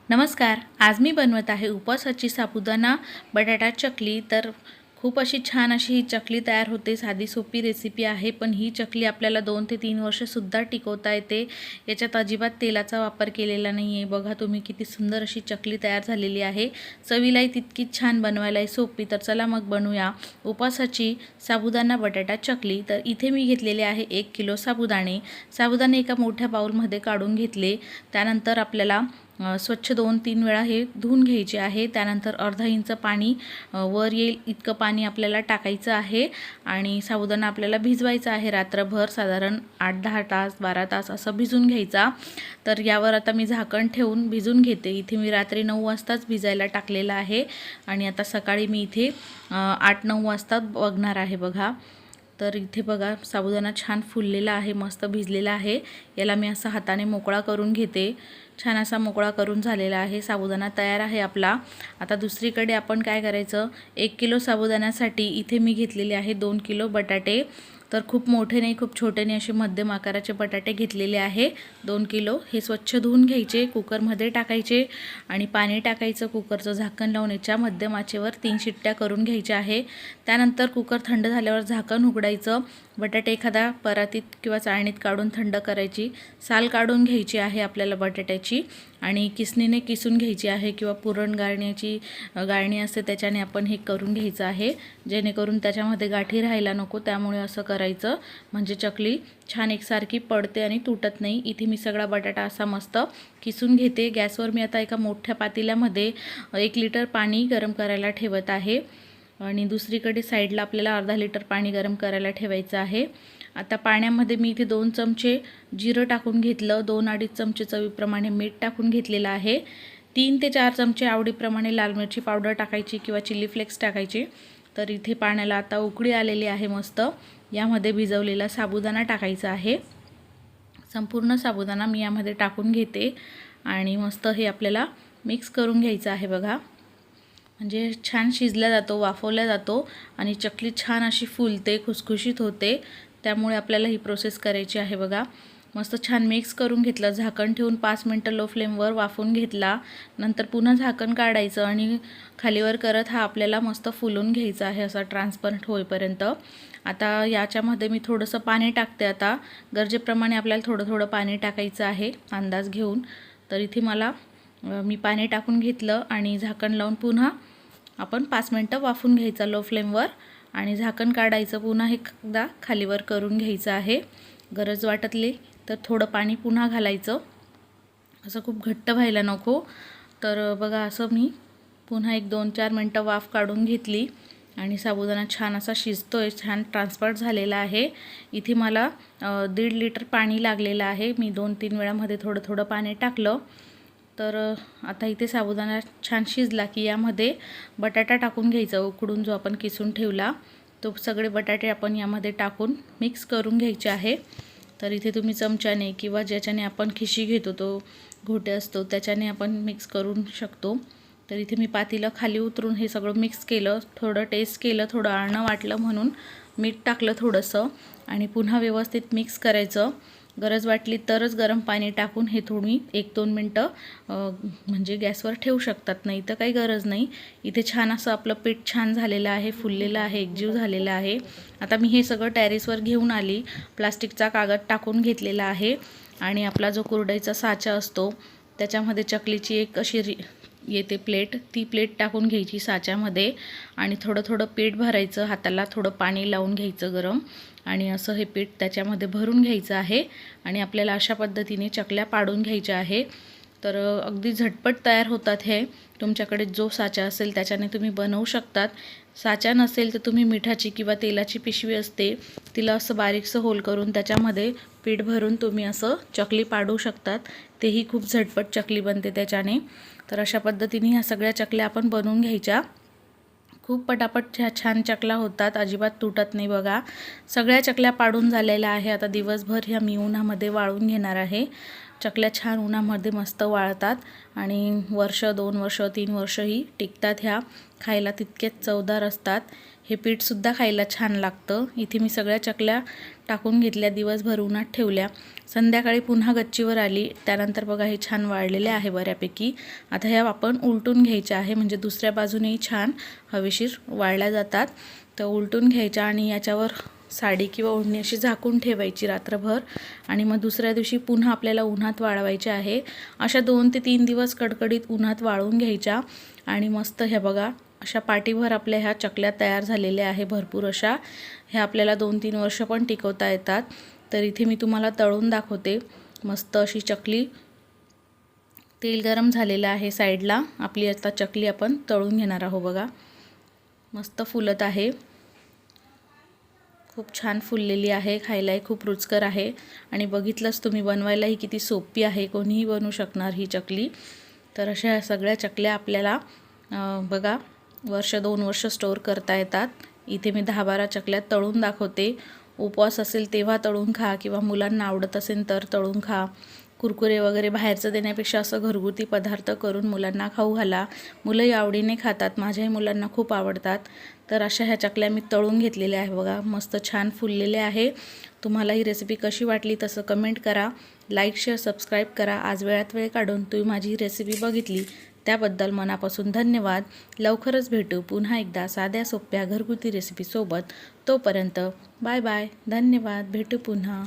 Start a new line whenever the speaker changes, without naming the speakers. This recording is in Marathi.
नमस्कार. आज मी बनवत आहे उपवासाची साबुदाणा बटाटा चकली. तर खूप अशी छान अशी ही चकली तयार होते. साधी सोपी रेसिपी आहे, पण ही चकली आपल्याला 2 ते 3 वर्षसुद्धा टिकवता येते. याच्यात अजिबात तेलाचा वापर केलेला नाही आहे. बघा तुम्ही किती सुंदर अशी चकली तयार झालेली आहे. चवीलाही तितकीच छान, बनवायलाही सोपी. तर चला मग बनवूया उपवासाची साबुदाणा बटाटा चकली. तर इथे मी घेतलेले आहे 1 किलो साबुदाणे. साबुदाणे एका मोठ्या बाउलमध्ये काढून घेतले. त्यानंतर आपल्याला स्वच्छ 2-3 वेळा हे धुवून घ्यायचे आहे. त्यानंतर अर्धा इंच पाणी वर येईल इतकं पाणी आपल्याला टाकायचं आहे आणि साबुदाणा आपल्याला भिजवायचा आहे रात्रभर, साधारण 8-10 तास 12 तास असं भिजून घ्यायचा. तर यावर आता मी झाकण ठेवून भिजून घेते. इथे मी रात्री 9 वाजताच भिजायला टाकलेलं आहे आणि आता सकाळी मी इथे 8-9 वाजता बघणार आहे बघा. तर इथे बघा साबुदाणा छान फुललेला आहे, मस्त भिजलेला आहे. याला मी असा हाताने मोकळा करून घेते. छान असा मोकळा करून झालेला आहे. साबुदाणा तयार आहे आपला. आता दुसरीकडे आपण काय करायचं, 1 किलो साबुदाण्यासाठी इथे मी घेतलेले आहे 2 किलो बटाटे. तर खूप मोठे नाही, खूप छोटे नाही, असे मध्यम आकाराचे बटाटे घेतलेले आहे 2 किलो. हे स्वच्छ धुवून घ्यायचे, कुकरमध्ये टाकायचे आणि पाणी टाकायचं. कुकरचं झाकण लावून याच्या मध्यम आचेवर 3 शिट्ट्या करून घ्यायच्या आहे. त्यानंतर कुकर थंड झाल्यावर झाकण उघडायचं. बटाटे एखादा परातीत किंवा चाळणीत काढून थंड करायची. साल काढून घ्यायची आहे आपल्याला बटाट्याची आणि किसणीने किसून घ्यायची आहे किंवा पुरण गाळण्याची गाळणी असते त्याच्याने आपण हे करून घ्यायचं आहे, जेणेकरून त्याच्यामध्ये गाठी राहायला नको. त्यामुळे असं करायचं, म्हणजे चकली छान एकसारखी पडते आणि तुटत नाही. इथे मी सगळा बटाटा असा मस्त किसून घेते. गॅसवर मी आता एका मोठ्या पातेल्यामध्ये 1 लिटर पाणी गरम करायला ठेवत आहे आणि दुसरीकडे साईडला आपल्याला अर्धा लिटर पाणी गरम करायला ठेवायचं आहे. आता पाण्यामध्ये मी इथे 2 चमचे जिरं टाकून घेतलं, 2-2.5 चमचे चवीप्रमाणे मीठ टाकून घेतलेलं आहे. 3 ते 4 चमचे आवडीप्रमाणे लाल मिरची पावडर टाकायची किंवा चिली फ्लेक्स टाकायचे. तर इथे पाण्याला आता उकळी आलेली आहे मस्त. यामध्ये भिजवलेला साबुदाणा टाकायचा आहे. संपूर्ण साबुदाणा मी यामध्ये टाकून घेते आणि मस्त हे आपल्याला मिक्स करून घ्यायचं आहे बघा. म्हणजे छान शिजला जातो, वाफवला जातो आणि चकली छान अशी फुलते, खुसखुशीत होते. त्यामुळे आपल्याला ही प्रोसेस करायची आहे बघा. मस्त छान मिक्स करून घेतलं. झाकण ठेवून 5 मिनटं लो फ्लेमवर वाफवून घेतला. नंतर पुन्हा झाकण काढायचं आणि खालीवर करत हा आपल्याला मस्त फुलून घ्यायचा आहे, असा ट्रान्सपरंट होईपर्यंत. आता याच्यामध्ये मी थोडंसं पाणी टाकते. आता गरजेप्रमाणे आपल्याला थोडं थोडं पाणी टाकायचं आहे अंदाज घेऊन. तर इथे मी पाणी टाकून घेतलं आणि झाकण लावून पुन्हा आपण 5 मिनटं वाफून घ्यायचं लो फ्लेमवर आणि झाकण काढायचं. पुन्हा एकदा खालीवर करून घ्यायचं आहे. गरज वाटली तर थोडं पाणी पुन्हा घालायचं, असं खूप घट्ट व्हायला नको. तर बघा असं मी पुन्हा 1-2-4 मिनटं वाफ काढून घेतली आणि साबुदाणा छान असा शिजतोय, छान ट्रान्सफर झालेला आहे. इथे मला 1.5 लिटर पाणी लागलेलं आहे. मी 2-3 वेळामध्ये थोडं थोडं पाणी टाकलं. तर आता इथे साबुदाणा छान शिजला की यामध्ये बटाटा टाकून घ्यायचा, उकडून जो आपण किसून ठेवला तो. सगळे बटाटे आपण यामध्ये टाकून मिक्स करून घ्यायचे आहे. तर इथे तुम्ही चमच्याने किंवा ज्याच्याने आपण खिशी घेतो, तो घोटे असतो, त्याच्याने आपण मिक्स करू शकतो. तर इथे मी पातेलं खाली उतरून हे सगळं मिक्स केलं. थोडं टेस्ट केलं, थोडं आळणं वाटलं म्हणून मीठ टाकलं थोडंसं आणि पुन्हा व्यवस्थित मिक्स करायचं. गरज वाटली तरच गरम पाणी टाकून हे तुम्ही 1-2 मिनटं म्हणजे गॅसवर ठेवू शकतात, नाही तर काही गरज नाही. इथे छान असं आपलं पीठ छान झालेलं आहे, फुललेलं आहे, एकजीव झालेला आहे. आता मी हे सगळं टेरेसवर घेऊन आली. प्लास्टिकचा कागद टाकून घेतलेला आहे आणि आपला जो कुरडईचा साचा असतो त्याच्यामध्ये चकलीची एक अशी येते प्लेट, ती प्लेट टाकून घ्यायची साच्यामध्ये आणि थोडं थोडं पीठ भरायचं. हाताला थोडं पाणी लावून घ्यायचं गरम आणि असं हे पीठ त्याच्यामध्ये भरून घ्यायचं आहे आणि आपल्याला अशा पद्धतीने चकल्या पाडून घ्यायच्या आहे. तर अगदी झटपट तयार होतात हे. तुमच्याकडे जो साचा असेल त्याच्याने तुम्ही बनवू शकतात. साचा नसेल तर तुम्ही मिठाची किंवा तेलाची पिशवी असते, तिला असं बारीकसं होल करून त्याच्यामध्ये पीठ भरून तुम्ही असं चकली पाडू शकतात. तेही खूप झटपट चकली बनते त्याच्याने. तर अशा पद्धतीने ह्या सगळ्या चकल्या आपण बनवून घ्यायच्या. खूप पटापट ह्या छान चकल्या होतात, अजिबात तुटत नाही बघा. सगळ्या चकल्या पाडून झालेल्या आहे. आता दिवसभर ह्या मी उन्हामध्ये वाळून घेणार आहे. चकल्या छान उन्हामध्ये मस्त वाळतात आणि 1, 2 वर्ष 3 वर्षही टिकतात. ह्या खायला तितकेच चवदार असतात. हे पीठसुद्धा खायला छान लागतं. इथे मी सगळ्या चकल्या टाकून घेतल्या, दिवसभर उन्हात ठेवल्या, संध्याकाळी पुन्हा गच्चीवर आली. त्यानंतर बघा हे छान वाळलेले आहे बऱ्यापैकी. आता ह्या आपण उलटून घ्यायच्या आहे, म्हणजे दुसऱ्या बाजूनेही छान हवेशीर वाळल्या जातात. तर उलटून घ्यायच्या आणि याच्यावर साडी किंवा ओढणी अशी झाकून ठेवायची रात्रभर आणि मग दुसऱ्या दिवशी पुन्हा आपल्याला उन्हात वाळवायचे आहे. अशा 2 ते 3 दिवस कडकडीत उन्हात वाळवून घ्यायच्या आणि मस्त हे बघा अशा पाटीभर आपल्या ह्या चकल्या तयार झालेल्या आहे भरपूर अशा. ह्या आपल्याला 2-3 वर्ष पण टिकवता येतात. तर इथे मी तुम्हाला तळून दाखवते. मस्त अशी चकली, तेल गरम झालेलं आहे साईडला. आपली आता चकली आपण तळून घेणार आहोत. बघा मस्त फुलत आहे, खूप छान फुललेली आहे, खायलाही खूप रुचकर आहे आणि बघितलंच तुम्ही बनवायलाही किती सोपी आहे, कोणीही बनवू शकणार ही चकली. तर अशा सगळ्या चकल्या आपल्याला बघा 1-2 वर्ष स्टोअर करता येतात. इथे मी 10-12 चकल्या तळून दाखवते. उपवास असेल तेव्हा तळून खा किंवा मुलांना आवडत असेल तर तळून खा. कुरकुरे वगैरे बाहेरचं देण्यापेक्षा असं घरगुती पदार्थ करून मुलांना खाऊ घाला. मुलंही आवडीने खातात, माझ्याही मुलांना खूप आवडतात. तर अशा ह्या चकल्या मी तळून घेतलेल्या आहे. बघा मस्त छान फुललेले आहे. तुम्हाला ही रेसिपी कशी वाटली तसं कमेंट करा, लाईक शेअर सबस्क्राईब करा. आज वेळात वेळ काढून तुम्ही माझी ही रेसिपी बघितली त्याबद्दल मनापासून धन्यवाद. लवकरच भेटू पुन्हा एकदा साध्या सोप्या घरगुती रेसिपीसोबत. तोपर्यंत बाय बाय, धन्यवाद, भेटू पुन्हा.